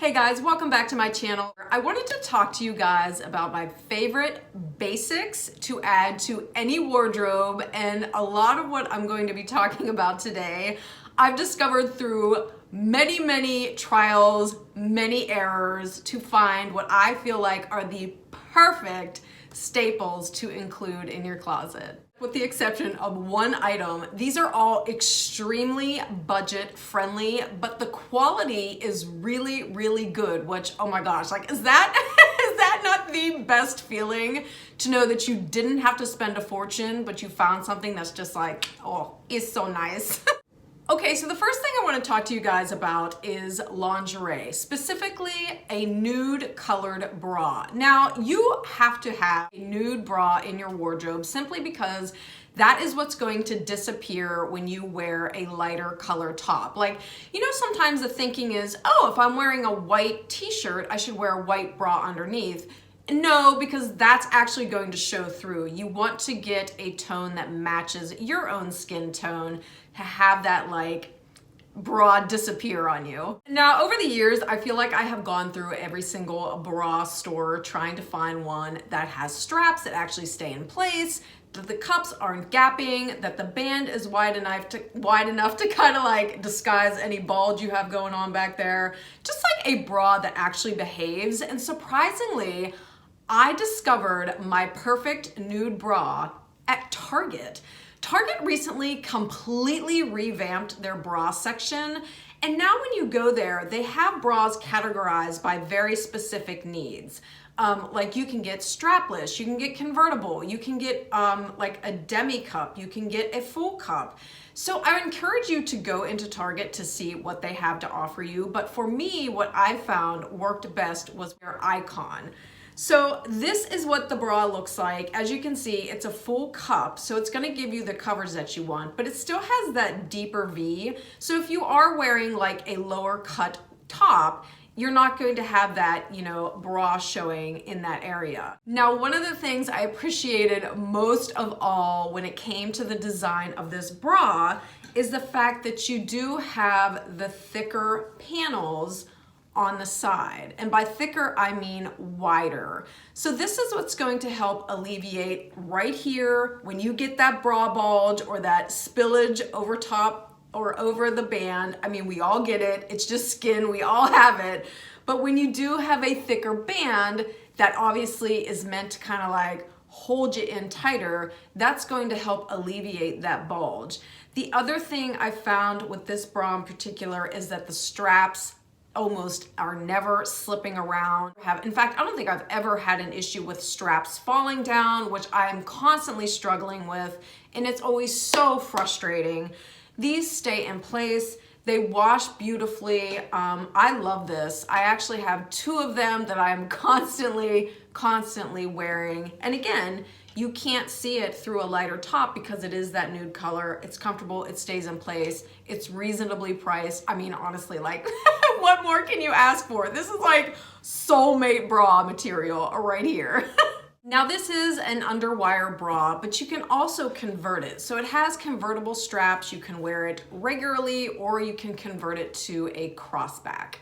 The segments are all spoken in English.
Hey guys, welcome back to my channel. I wanted to talk to you guys about my favorite basics to add to any wardrobe, and a lot of what I'm going to be talking about today I've discovered through many trials, many errors to find what I feel like are the perfect staples to include in your closet. With the exception of one item, these are all extremely budget friendly, but the quality is really good, which, oh my gosh, like, is that not the best feeling to know that you didn't have to spend a fortune, but you found something that's just like, oh, it's so nice. Okay, so the first thing I want to talk to you guys about is lingerie, specifically a nude colored bra. Now, you have to have a nude bra in your wardrobe simply because that is what's going to disappear when you wear a lighter color top. Like, you know, sometimes the thinking is, oh, if I'm wearing a white t-shirt, I should wear a white bra underneath. No, because that's actually going to show through. You want to get a tone that matches your own skin tone to have that like bra disappear on you. Now, over the years, I feel like I have gone through every single bra store trying to find one that has straps that actually stay in place, that the cups aren't gapping, that the band is wide enough to kind of like disguise any bulge you have going on back there. Just like a bra that actually behaves. And surprisingly, I discovered my perfect nude bra at Target. Target recently completely revamped their bra section, and now when you go there, they have bras categorized by very specific needs. Like you can get strapless, you can get convertible, you can get like a demi cup, you can get a full cup. So I encourage you to go into Target to see what they have to offer you, but for me, what I found worked best was their Icon. So this is what the bra looks like. As you can see, it's a full cup, so it's gonna give you the coverage that you want, but it still has that deeper V. So if you are wearing like a lower cut top, you're not going to have that, you know, bra showing in that area. Now, one of the things I appreciated most of all when it came to the design of this bra is the fact that you do have the thicker panels on the side. And by thicker, I mean wider. So this is what's going to help alleviate right here when you get that bra bulge or that spillage over top or over the band. I mean, we all get it. It's just skin. We all have it. But when you do have a thicker band that obviously is meant to kind of like hold you in tighter, that's going to help alleviate that bulge. The other thing I found with this bra in particular is that the straps almost are never slipping around. In fact, I don't think I've ever had an issue with straps falling down, which I'm constantly struggling with, and it's always so frustrating. These stay in place. They wash beautifully. I love this. I actually have two of them that I'm constantly wearing. And again, you can't see it through a lighter top because it is that nude color. It's comfortable, it stays in place, it's reasonably priced. I mean, honestly, like, what more can you ask for? This is like soulmate bra material right here. Now, this is an underwire bra, but you can also convert it. So it has convertible straps. You can wear it regularly, or you can convert it to a crossback.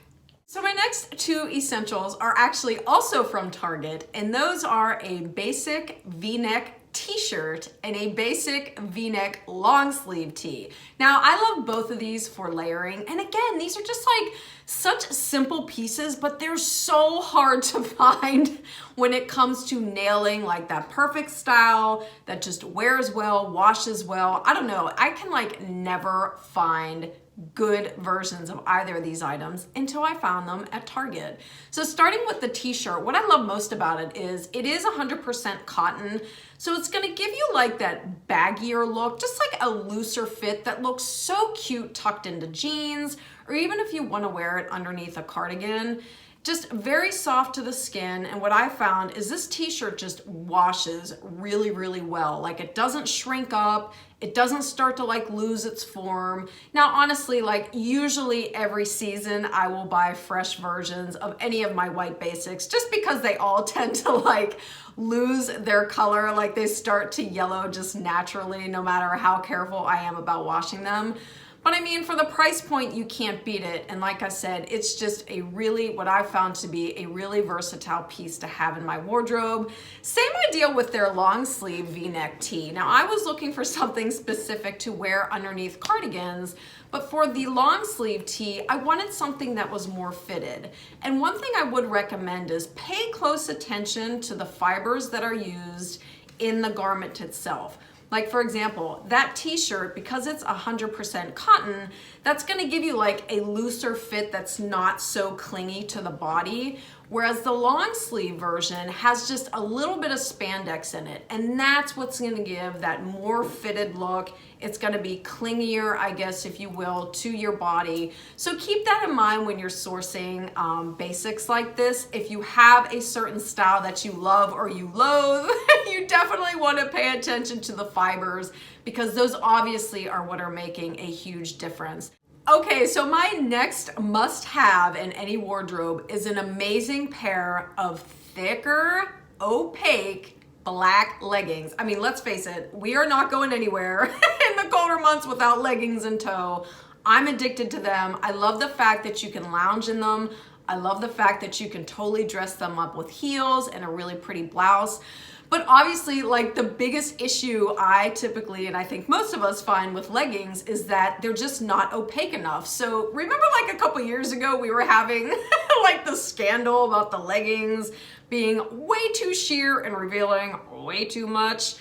So my next two essentials are actually also from Target, and those are a basic V-neck t-shirt and a basic V-neck long sleeve tee. Now, I love both of these for layering, and again, these are just like such simple pieces, but they're so hard to find when it comes to nailing like that perfect style that just wears well, washes well. I don't know, I can like never find good versions of either of these items until I found them at Target. So starting with the t-shirt, what I love most about it is 100% cotton. So it's gonna give you like that baggier look, just like a looser fit that looks so cute tucked into jeans, or even if you wanna wear it underneath a cardigan. Just very soft to the skin, and what I found is this t-shirt just washes really well. Like, it doesn't shrink up, it doesn't start to like lose its form. Now, honestly, like usually every season I will buy fresh versions of any of my white basics just because they all tend to like lose their color, like they start to yellow just naturally no matter how careful I am about washing them. But I mean, for the price point, you can't beat it. And like I said, it's just a really, what I've found to be a really versatile piece to have in my wardrobe. Same idea with their long sleeve V-neck tee. Now I was looking for something specific to wear underneath cardigans, but for the long sleeve tee, I wanted something that was more fitted. And one thing I would recommend is pay close attention to the fibers that are used in the garment itself. Like for example, that t-shirt, because it's 100% cotton, that's gonna give you like a looser fit that's not so clingy to the body. Whereas the long sleeve version has just a little bit of spandex in it. And that's what's gonna give that more fitted look. It's gonna be clingier, I guess, if you will, to your body. So keep that in mind when you're sourcing basics like this. If you have a certain style that you love or you loathe, you definitely wanna pay attention to the fibers because those obviously are what are making a huge difference. Okay, so my next must-have in any wardrobe is an amazing pair of thicker, opaque, black leggings. I mean, let's face it, we are not going anywhere in the colder months without leggings in tow. I'm addicted to them. I love the fact that you can lounge in them. I love the fact that you can totally dress them up with heels and a really pretty blouse. But obviously, like the biggest issue I typically, and I think most of us find with leggings is that they're just not opaque enough. So remember like a couple years ago, we were having like the scandal about the leggings being way too sheer and revealing way too much.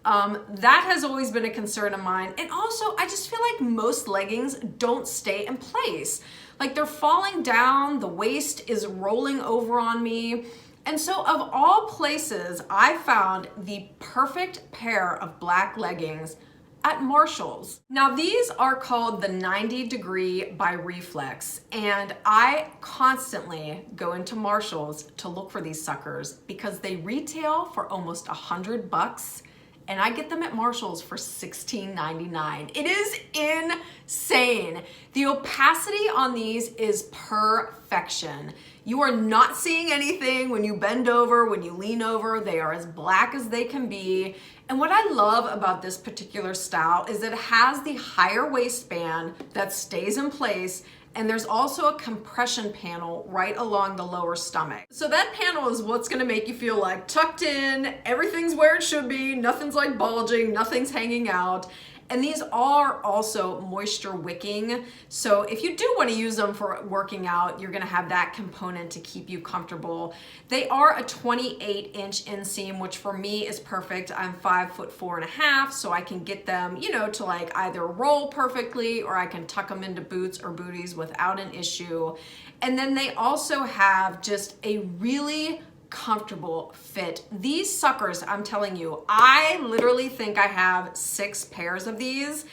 That has always been a concern of mine. And also, I just feel like most leggings don't stay in place. Like they're falling down, the waist is rolling over on me. And so of all places, I found the perfect pair of black leggings at Marshall's. Now these are called the 90 Degree by Reflex, and I constantly go into Marshall's to look for these suckers because they retail for almost $100 and I get them at Marshall's for $16.99. It is insane. The opacity on these is perfection. You are not seeing anything when you bend over, when you lean over. They are as black as they can be. And what I love about this particular style is that it has the higher waistband that stays in place, and there's also a compression panel right along the lower stomach. So that panel is what's gonna make you feel like tucked in, everything's where it should be, nothing's like bulging, nothing's hanging out. And these are also moisture wicking. So if you do want to use them for working out, you're going to have that component to keep you comfortable. They are a 28-inch inseam, which for me is perfect. I'm 5'4.5", so I can get them, you know, to like either roll perfectly or I can tuck them into boots or booties without an issue. And then they also have just a really comfortable fit. These suckers, I'm telling you, I literally think I have 6 pairs of these.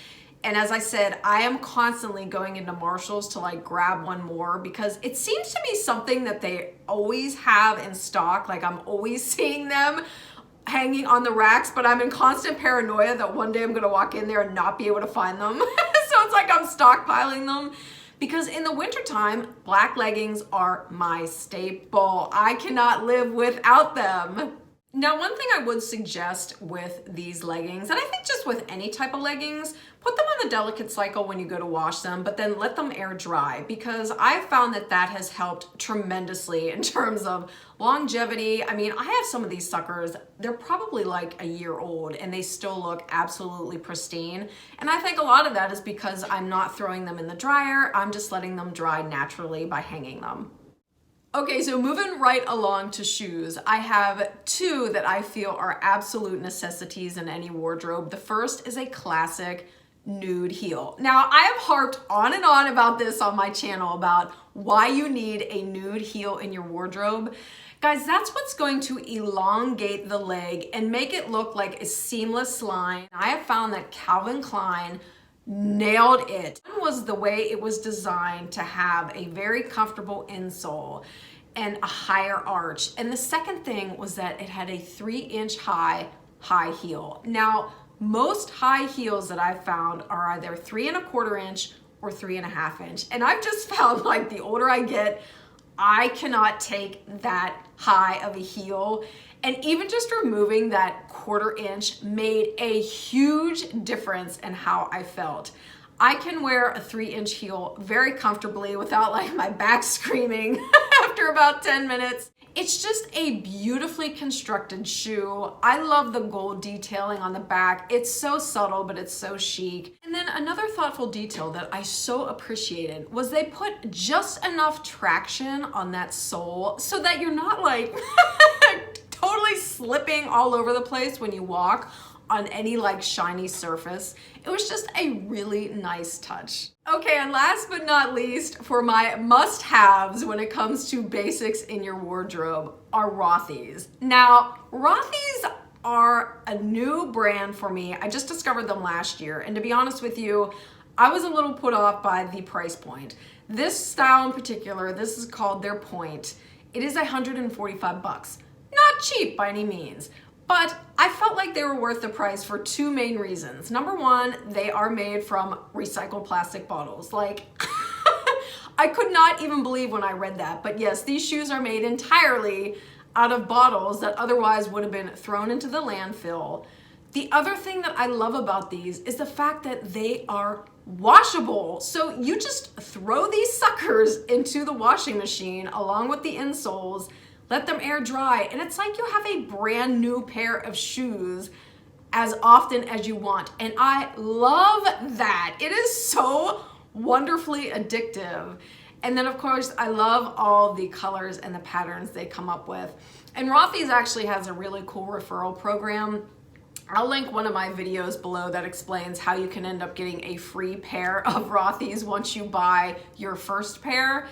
And as I said, I am constantly going into Marshall's to like grab one more because it seems to be something that they always have in stock. Like I'm always seeing them hanging on the racks, but I'm in constant paranoia that one day I'm gonna walk in there and not be able to find them. So it's like I'm stockpiling them. Because in the wintertime, black leggings are my staple. I cannot live without them. Now, one thing I would suggest with these leggings, and I think just with any type of leggings, put them on the delicate cycle when you go to wash them, but then let them air dry, because I've found that that has helped tremendously in terms of longevity. I mean, I have some of these suckers, they're probably like a year old and they still look absolutely pristine. And I think a lot of that is because I'm not throwing them in the dryer, I'm just letting them dry naturally by hanging them. Okay, so moving right along to shoes, I have 2 that I feel are absolute necessities in any wardrobe. The first is a classic nude heel. Now, I have harped on and on about this on my channel about why you need a nude heel in your wardrobe. Guys, that's what's going to elongate the leg and make it look like a seamless line. I have found that Calvin Klein nailed it. One was the way it was designed to have a very comfortable insole and a higher arch. And the second thing was that it had a 3-inch high heel. Now, most high heels that I've found are either 3¼ inch or 3½ inch. And I've just found like the older I get, I cannot take that high of a heel. And even just removing that 1/4 inch made a huge difference in how I felt. I can wear a 3-inch heel very comfortably without like my back screaming after about 10 minutes. It's just a beautifully constructed shoe. I love the gold detailing on the back. It's so subtle, but it's so chic. And then another thoughtful detail that I so appreciated was they put just enough traction on that sole so that you're not like totally slipping all over the place when you walk on any like shiny surface. It was just a really nice touch. Okay, and last but not least, for my must-haves when it comes to basics in your wardrobe are Rothy's. Now, Rothy's are a new brand for me. I just discovered them last year, and to be honest with you, I was a little put off by the price point. This style in particular, this is called their Point. It is 145 bucks. Not cheap by any means. But I felt like they were worth the price for two main reasons. Number one, they are made from recycled plastic bottles. Like, I could not even believe when I read that. But yes, these shoes are made entirely out of bottles that otherwise would have been thrown into the landfill. The other thing that I love about these is the fact that they are washable. So you just throw these suckers into the washing machine along with the insoles, let them air dry, and it's like you have a brand new pair of shoes as often as you want. And I love that. It is so wonderfully addictive. And then of course, I love all the colors and the patterns they come up with. And Rothy's actually has a really cool referral program. I'll link one of my videos below that explains how you can end up getting a free pair of Rothy's once you buy your first pair.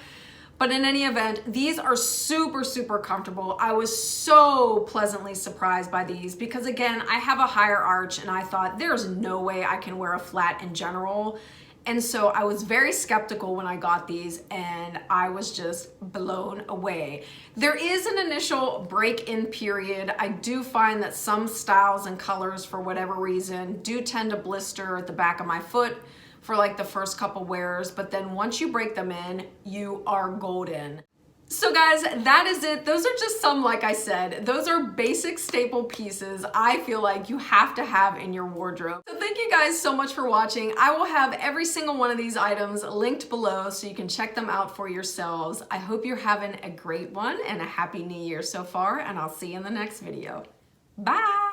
But in any event, these are super, super comfortable. I was so pleasantly surprised by these because again, I have a higher arch and I thought there's no way I can wear a flat in general. And so I was very skeptical when I got these and I was just blown away. There is an initial break-in period. I do find that some styles and colors, for whatever reason, do tend to blister at the back of my foot for like the first couple wears, but then once you break them in, you are golden. So guys, that is it. Those are just some, like I said, those are basic staple pieces I feel like you have to have in your wardrobe. So thank you guys so much for watching. I will have every single one of these items linked below so you can check them out for yourselves. I hope you're having a great one and a happy new year so far, and I'll see you in the next video. Bye.